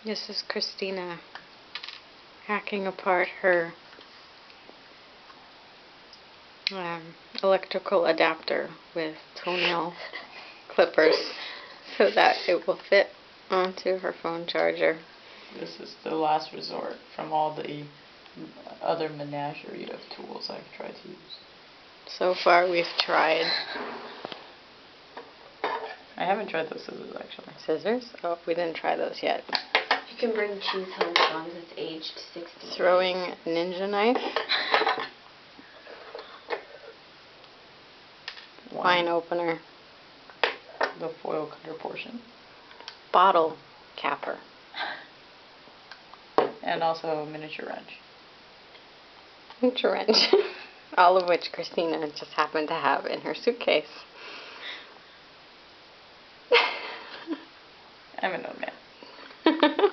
This is Christina hacking apart her electrical adapter with toenail clippers so that it will fit onto her phone charger. This is the last resort from all the other menagerie of tools I've tried to use. So far we've tried I haven't tried those scissors actually. scissors. Oh, we didn't try those yet. You can bring cheese home as long as it's aged 60. Throwing ninja knife. Wine opener. The foil cutter portion. Bottle capper. And also a miniature wrench. Miniature wrench. All of which Christina just happened to have in her suitcase. I'm an old man.